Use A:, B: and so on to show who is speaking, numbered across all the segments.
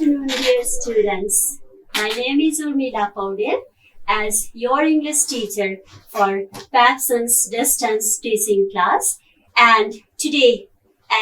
A: afternoon, dear students. My name is Urmila Paudel as your English teacher for Pabson's distance teaching class. And today,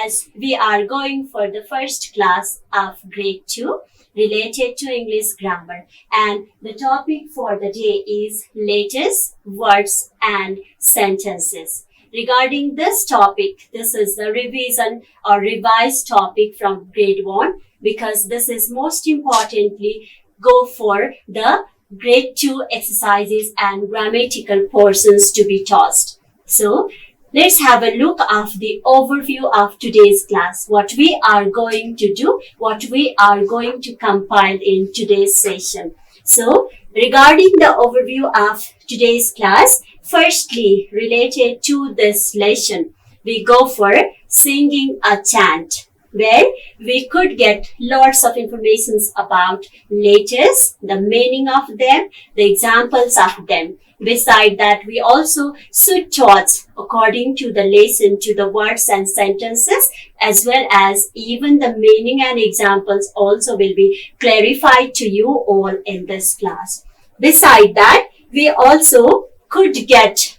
A: as we are going for the first class of grade 2 related to English grammar, and the topic for the day is letters, words, and sentences. Regarding this topic, this is the revision or revised topic from grade 1 because this is most importantly go for the grade 2 exercises and grammatical portions to be taught. So let's have a look of the overview of today's class, what we are going to do, what we are going to compile in today's session. So regarding the overview of today's class, firstly, related to this lesson, we go for singing a chant, where we could get lots of information about letters, the meaning of them, the examples of them. Beside that, we also should taught according to the lesson to the words and sentences, as well as even the meaning and examples also will be clarified to you all in this class. Beside that, we also could get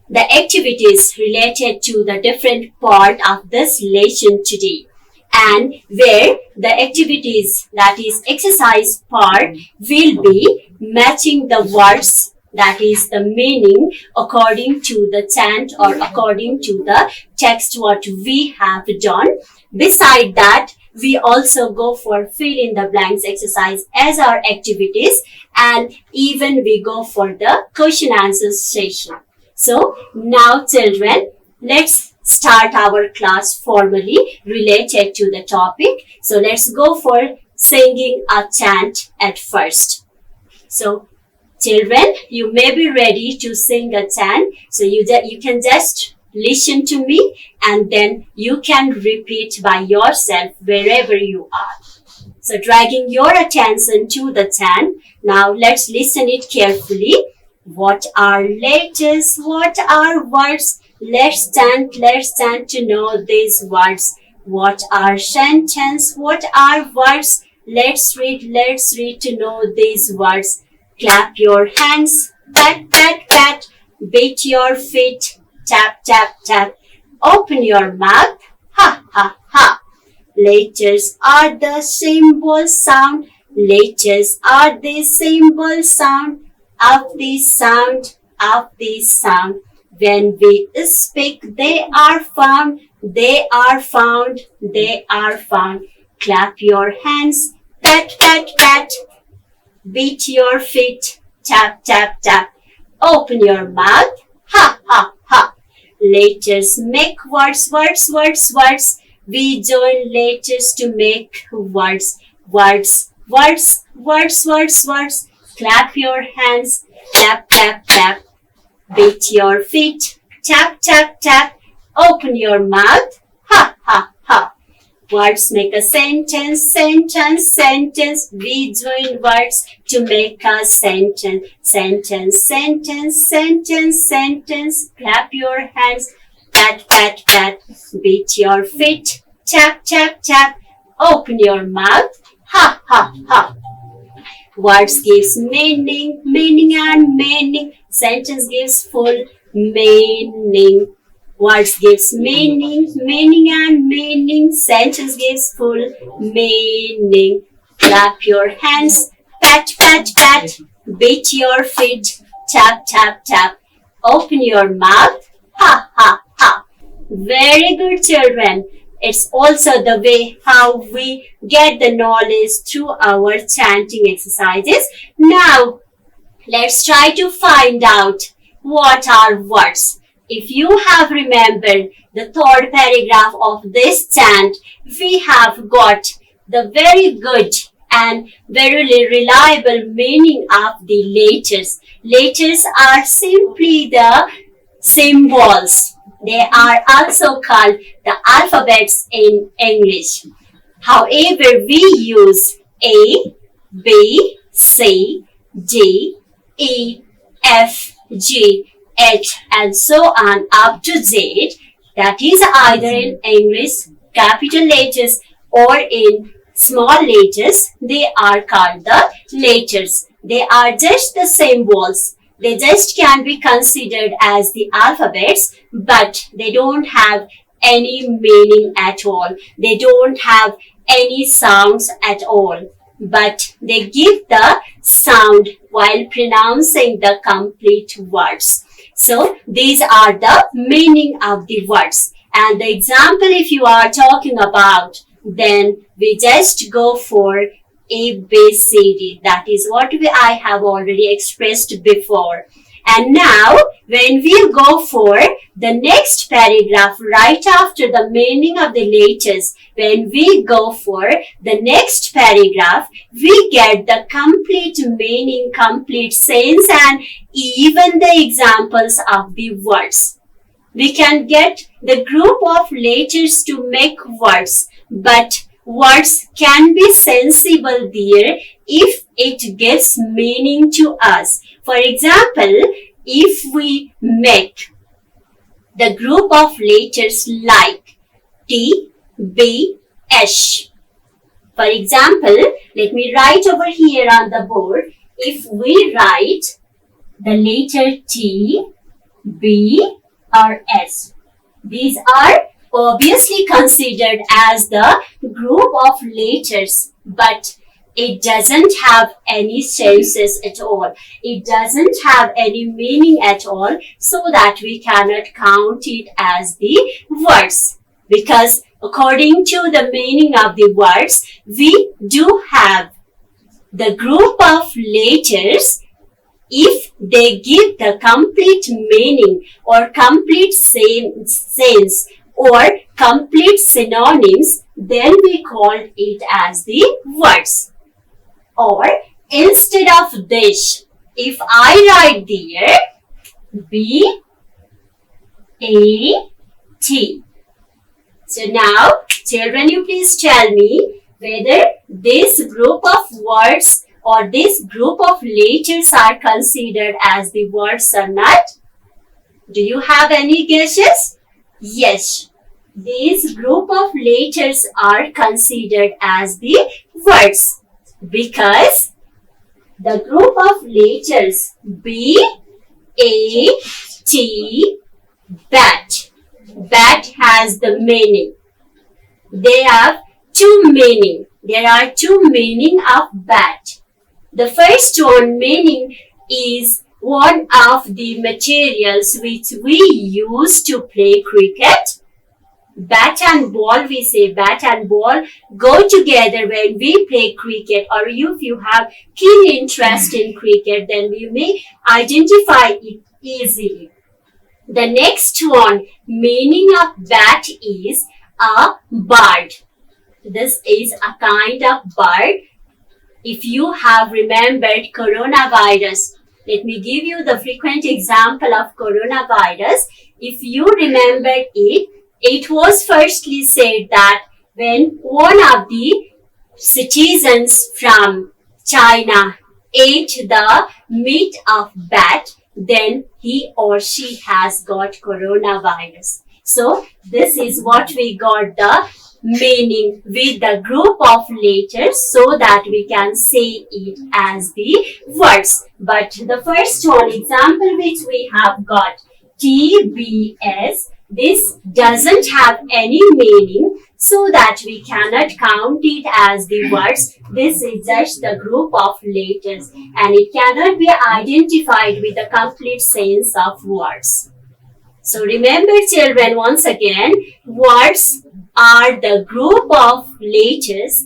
A: the activities related to the different part of this lesson today, and where the activities, that is exercise part, will be matching the words, that is the meaning according to the chant or according to the text what we have done. Beside that, we also go for fill in the blanks exercise as our activities, and even we go for the question answer session. So now children, let's start our class formally related to the topic. So let's go for singing a chant at first. So children, you may be ready to sing a chant. So you can just listen to me and then you can repeat by yourself wherever you are. So dragging your attention to the chant. Now let's listen it carefully. What are letters? What are words? Let's chant to know these words. What are sentences? What are words? Let's read to know these words. Clap your hands, pat, pat, pat. Beat your feet, tap, tap, tap. Open your mouth, ha, ha, ha. Letters are the symbol sound. Letters are the symbol sound. Of the sound, of the sound. When we speak, they are found, they are found, they are found. Clap your hands, pat, pat, pat. Beat your feet, tap, tap, tap. Open your mouth, ha, ha, ha. Letters make words, words, words, words. We join letters to make words, words, words, words, words, words. Clap your hands, tap, tap, tap. Beat your feet, tap, tap, tap. Open your mouth, ha, ha, ha. Words make a sentence, sentence, sentence. We join words to make a sentence, sentence, sentence, sentence, sentence. Clap your hands, pat, pat, pat. Beat your feet, tap, tap, tap. Open your mouth, ha, ha, ha. Words gives meaning, meaning and meaning. Sentence gives full meaning. Words gives meaning, meaning and meaning. Sentence gives full meaning. Clap your hands, pat, pat, pat. Beat your feet, tap, tap, tap. Open your mouth, ha, ha, ha. Very good, children. It's also the way how we get the knowledge through our chanting exercises. Now, let's try to find out what are words. If you have remembered the third paragraph of this chant, we have got the very good and very reliable meaning of the letters. Letters are simply the symbols. They are also called the alphabets in English. However, we use A, B, C, D, E, F, G, H, and so on up to Z. That is either in English capital letters or in small letters, they are called the letters. They are just the symbols. They just can be considered as the alphabets, but they don't have any meaning at all. They don't have any sounds at all, but they give the sound while pronouncing the complete words. So these are the meaning of the words. And the example if you are talking about, then we just go for A, B, C, D. That is what I have already expressed before. And now, when we go for the next paragraph right after the meaning of the letters, when we go for the next paragraph, we get the complete meaning, complete sense, and even the examples of the words. We can get the group of letters to make words, but words can be sensible there if it gives meaning to us. For example, if we make the group of letters like T, B, H. For example, let me write over here on the board. If we write the letter T, B, or S, these are obviously considered as the group of letters, but it doesn't have any senses at all. It doesn't have any meaning at all, so that we cannot count it as the words. Because according to the meaning of the words, we do have the group of letters. If they give the complete meaning or complete sense or complete synonyms, then we call it as the words. Or instead of this, if I write there B, A, T. So now, children, you please tell me whether this group of words or this group of letters are considered as the words or not. Do you have any guesses? Yes, these group of letters are considered as the words, because the group of letters B, A, T, bat. Bat has the meaning. They have two meaning. There are two meaning of bat. The first one meaning is one of the materials which we use to play cricket. Bat and ball, we say bat and ball go together when we play cricket, or if you have keen interest in cricket, then we may identify it easily. The next one meaning of bat is a bird. This is a kind of bird. If you have remembered coronavirus, let me give you the frequent example of coronavirus. If you remember it, it was firstly said that when one of the citizens from China ate the meat of bat, then he or she has got coronavirus. So this is what we got the meaning with the group of letters, so that we can say it as the words. But the first one example which we have got TBS, this doesn't have any meaning, so that we cannot count it as the words. This is just the group of letters, and it cannot be identified with the complete sense of words. So remember, children, once again, words are the group of letters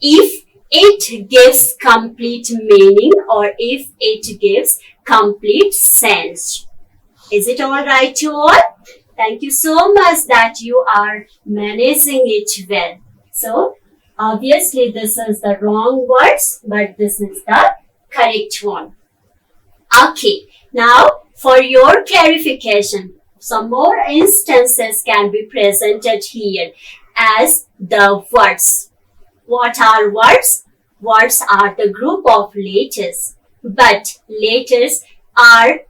A: if it gives complete meaning or if it gives complete sense. Is it all right to all? Thank you so much that you are managing it well. So, obviously this is the wrong words, but this is the correct one. Okay, now for your clarification, some more instances can be presented here as the words. What are words? Words are the group of letters, but letters are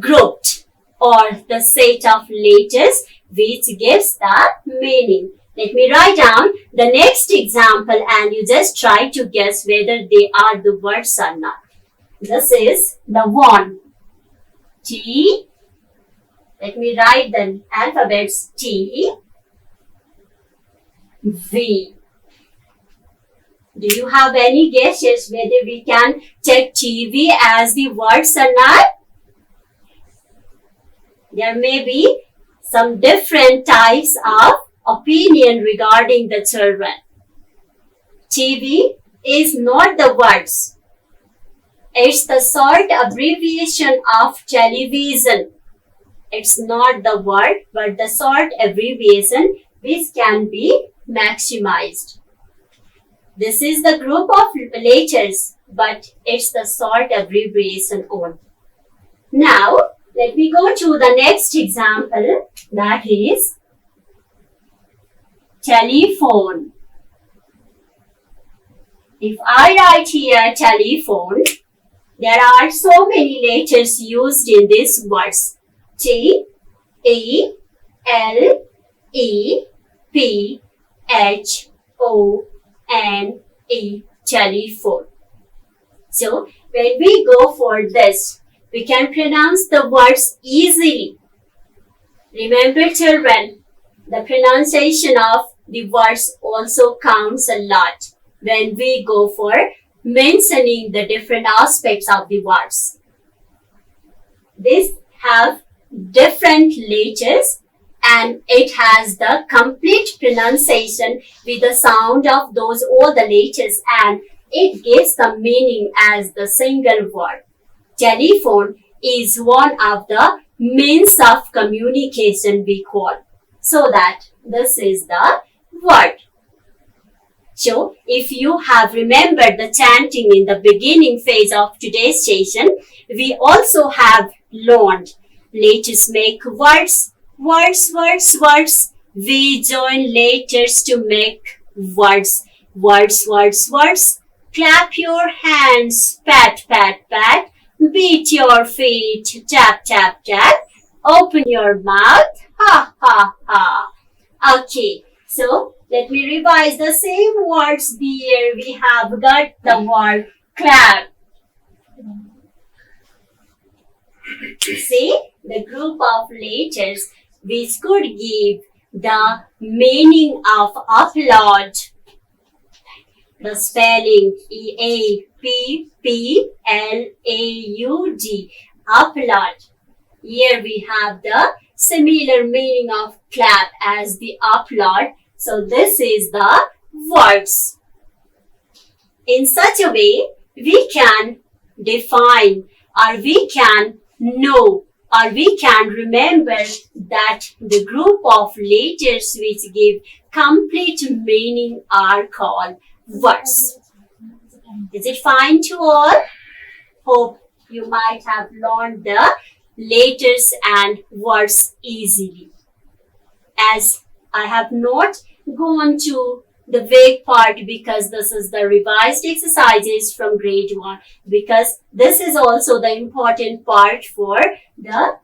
A: grouped, or the set of letters which gives the meaning. Let me write down the next example and you just try to guess whether they are the words or not. This is the one. T. Let me write the alphabets T, V. Do you have any guesses whether we can take TV as the words or not? There may be some different types of opinion regarding the children. TV is not the words. It's the short abbreviation of television. It's not the word, but the short abbreviation which can be maximized. This is the group of letters, but it's the short abbreviation only. Now, let me go to the next example, that is telephone. If I write here telephone, there are so many letters used in these words. T, E, L, E, P, H, O, N, E, telephone. So, when we go for this, we can pronounce the words easily. Remember, children, the pronunciation of the words also counts a lot when we go for mentioning the different aspects of the words. These have different letters and it has the complete pronunciation with the sound of those all the letters and it gives the meaning as the single word. Telephone is one of the means of communication we call. So that this is the word. So, if you have remembered the chanting in the beginning phase of today's session, we also have learned. Let us make words, words, words, words. We join letters to make words, words, words, words. Clap your hands, pat, pat, pat. Beat your feet, tap, tap, tap. Open your mouth, ha, ha, ha. Okay, so let me revise the same words here. We have got the word clap. See, the group of letters which could give the meaning of applaud. The spelling E-A-P-P-L-A-U-D, applaud. Here we have the similar meaning of clap as the applaud. So this is the words. In such a way, we can define or we can know or we can remember that the group of letters which give complete meaning are called words. Is it fine to all? Hope you might have learned the letters and words easily. As I have not gone to the vague part because this is the revised exercises from grade 1 because this is also the important part for the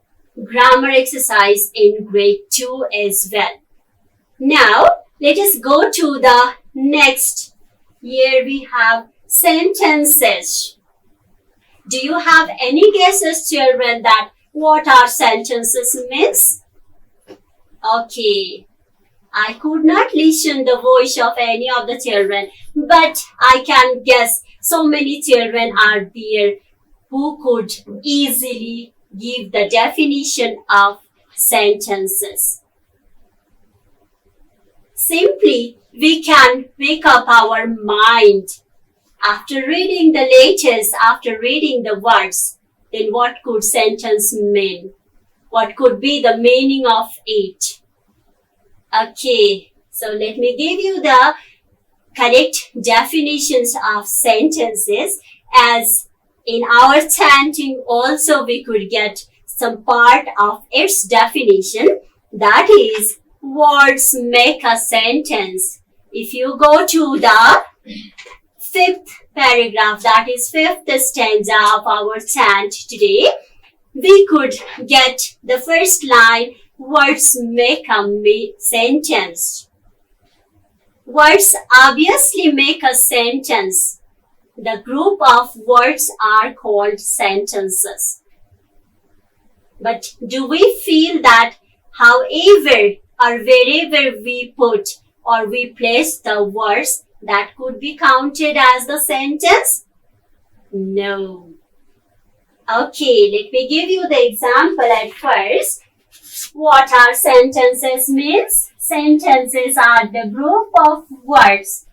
A: grammar exercise in grade 2 as well. Now, let us go to the next. Here we have sentences. Do you have any guesses, children, that what are sentences means? Okay. I could not listen the voice of any of the children, but I can guess so many children are there who could easily give the definition of sentences. Simply, we can make up our mind. After reading the letters, after reading the words, then what could sentence mean? What could be the meaning of it? Okay, so let me give you the correct definitions of sentences as in our chanting also we could get some part of its definition. That is, words make a sentence. If you go to the 5th paragraph, that is 5th stanza of our chant today, we could get the first line, words make a sentence. words obviously make a sentence. The group of words are called sentences. But do we feel that however or wherever we put or we place the words, that could be counted as the sentence? No. Okay, let me give you the example at first. What are sentences means? Sentences are the group of words.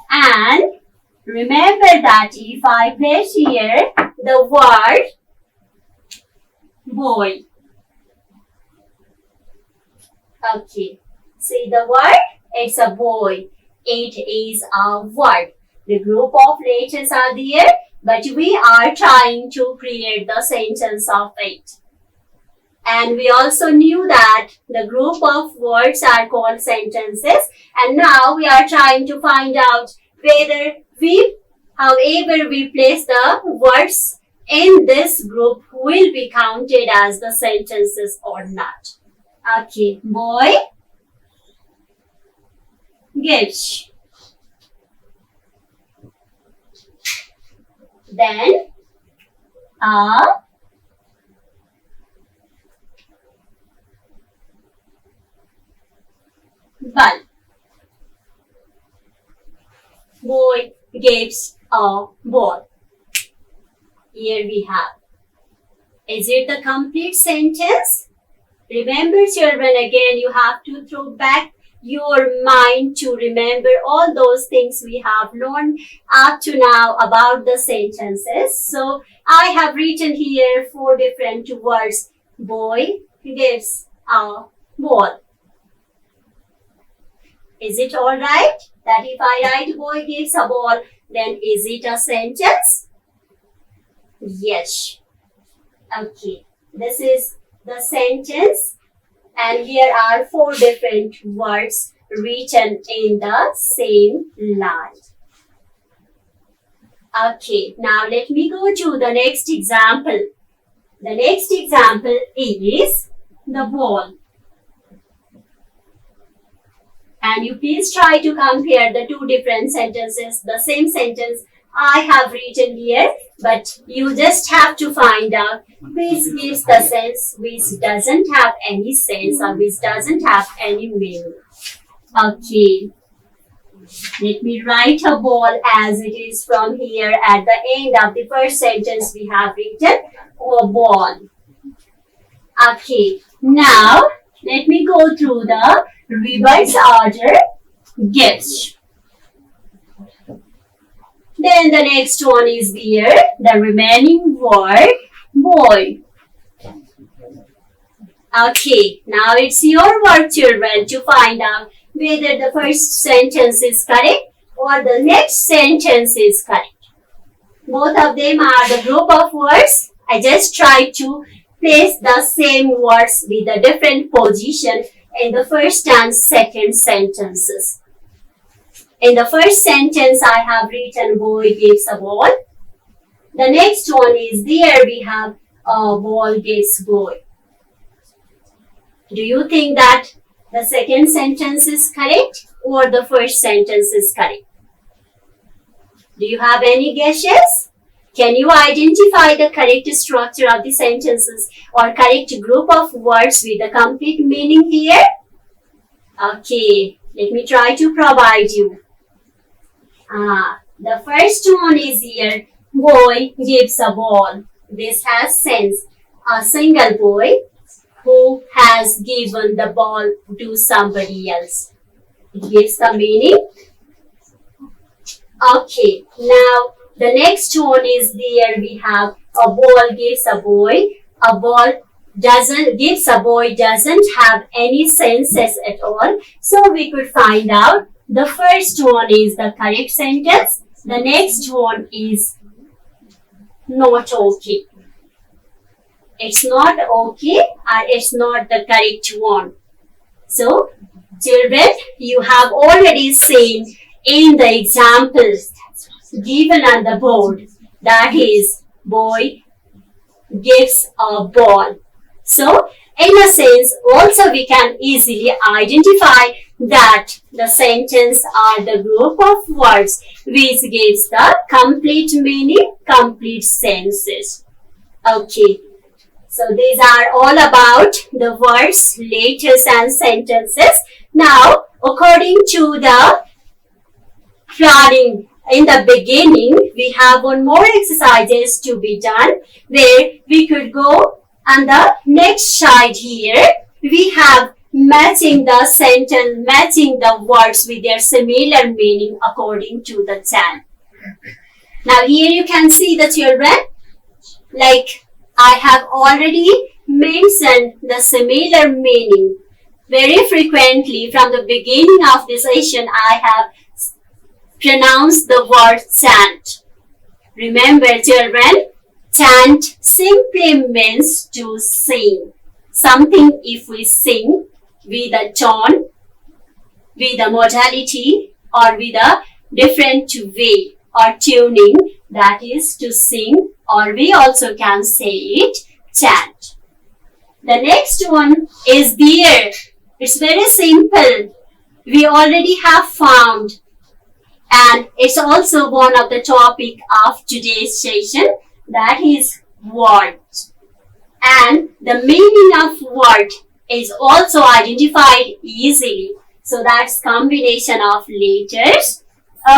A: And remember that if I place here the word boy. Okay, see the word? It's a boy. It is a word. The group of letters are there, but we are trying to create the sentence of it. And we also knew that the group of words are called sentences. And now we are trying to find out whether however we place the words in this group will be counted as the sentences or not. Okay, boy gives. Then a ball. Boy gives a ball. Here we have. Is it the complete sentence? Remember, children, again you have to throw back your mind to remember all those things we have learned up to now about the sentences. So I have written here 4 different words. Boy gives a ball. Is it all right that if I write boy gives a ball, then is it a sentence? Yes. Okay. This is the sentence. And here are 4 different words written in the same line. Okay, now let me go to the next example. The next example is the ball. And you please try to compare the 2 different sentences, the same sentence I have written here, but you just have to find out which gives the sense, which doesn't have any sense, or which doesn't have any meaning. Okay. Let me write a ball as it is from here at the end of the first sentence we have written a ball. Okay. Now, let me go through the reverse order. Gives. Then the next one is here, the remaining word, boy. Okay, now it's your work, children, to find out whether the first sentence is correct or the next sentence is correct. Both of them are the group of words. I just tried to place the same words with a different position in the first and second sentences. In the first sentence, I have written boy gives a ball. The next one is there we have a ball gives boy. Do you think that the second sentence is correct or the first sentence is correct? Do you have any guesses? Can you identify the correct structure of the sentences or correct group of words with the complete meaning here? Okay, let me try to provide you. The first one is here, boy gives a ball. This has sense. A single boy who has given the ball to somebody else. It gives the meaning. Okay, now the next one is there we have a ball gives a boy. A ball gives a boy doesn't have any senses at all. So we could find out the first one is the correct sentence. The next one is not okay. It's not okay or it's not the correct one. So, children, you have already seen in the examples given on the board, that is, boy gives a ball. So, in a sense, also we can easily identify that the sentence or the group of words which gives the complete meaning, complete senses. Okay. So these are all about the words, letters and sentences. Now, according to the planning in the beginning, we have one more exercises to be done where we could go on the next side here. We have matching the sentence, matching the words with their similar meaning according to the chant. Now here you can see the children, like I have already mentioned the similar meaning very frequently. From the beginning of this session, I have pronounced the word chant. Remember children, chant simply means to sing. Something if we sing with a tone, with a modality or with a different way or tuning, that is to sing, or we also can say it chant. The next one is there. It's very simple. We already have found, and it's also one of the topic of today's session, that is word. And the meaning of word is also identified easily. So that's combination of letters.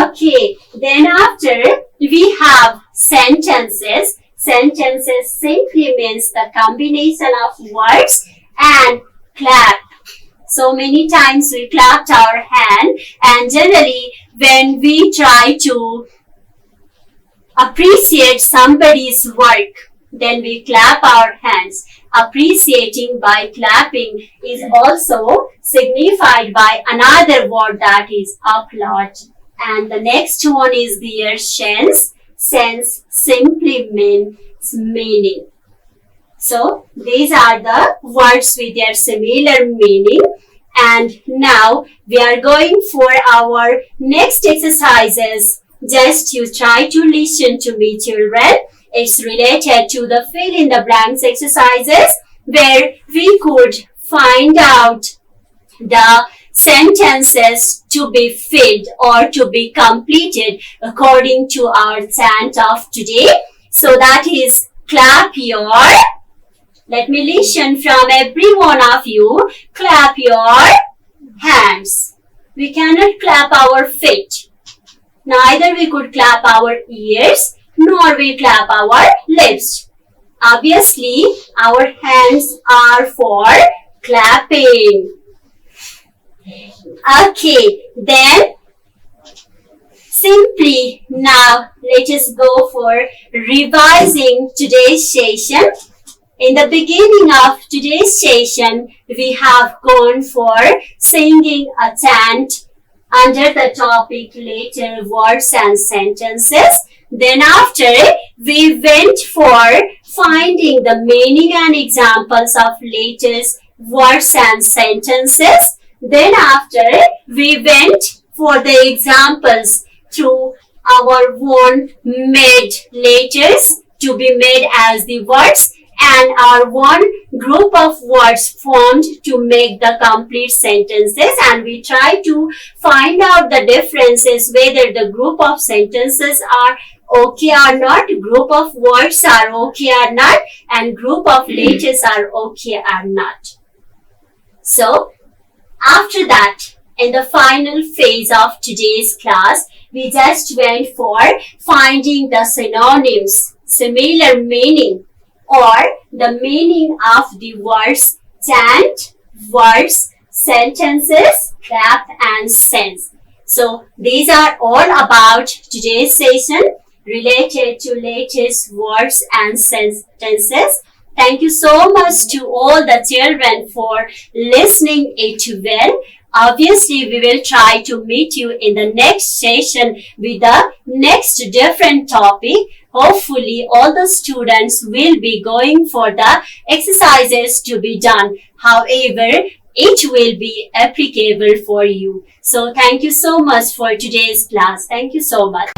A: Okay, then after we have sentences. Sentences simply means the combination of words and clap. So many times we clapped our hand, and generally when we try to appreciate somebody's work, then we clap our hands. Appreciating by clapping is also signified by another word, that is applaud. And the next one is their sense. Sense simply means meaning. So these are the words with their similar meaning. And now we are going for our next exercises. Just you try to listen to me children. It's related to the fill in the blanks exercises where we could find out the sentences to be filled or to be completed according to our chant of today. So that is clap your, let me listen from every one of you, clap your hands. We cannot clap our feet. Neither we could clap our ears, nor we clap our lips. Obviously, our hands are for clapping. Okay, then simply now let us go for revising today's session. In the beginning of today's session, we have gone for singing a chant under the topic letter, words and sentences. Then after, we went for finding the meaning and examples of letters, words and sentences. Then after, we went for the examples through our own made letters to be made as the words, and our one group of words formed to make the complete sentences. And we try to find out the differences, whether the group of sentences are okay or not, group of words are okay or not, and group of letters are okay or not. So, after that, in the final phase of today's class, we just went for finding the synonyms, similar meaning, or the meaning of the words chant, words, sentences, clap and sense. So these are all about today's session related to letters, words and sentences. Thank you so much to all the children for listening it well. Obviously, we will try to meet you in the next session with the next different topic. Hopefully, all the students will be going for the exercises to be done. However, it will be applicable for you. So, thank you so much for today's class. Thank you so much.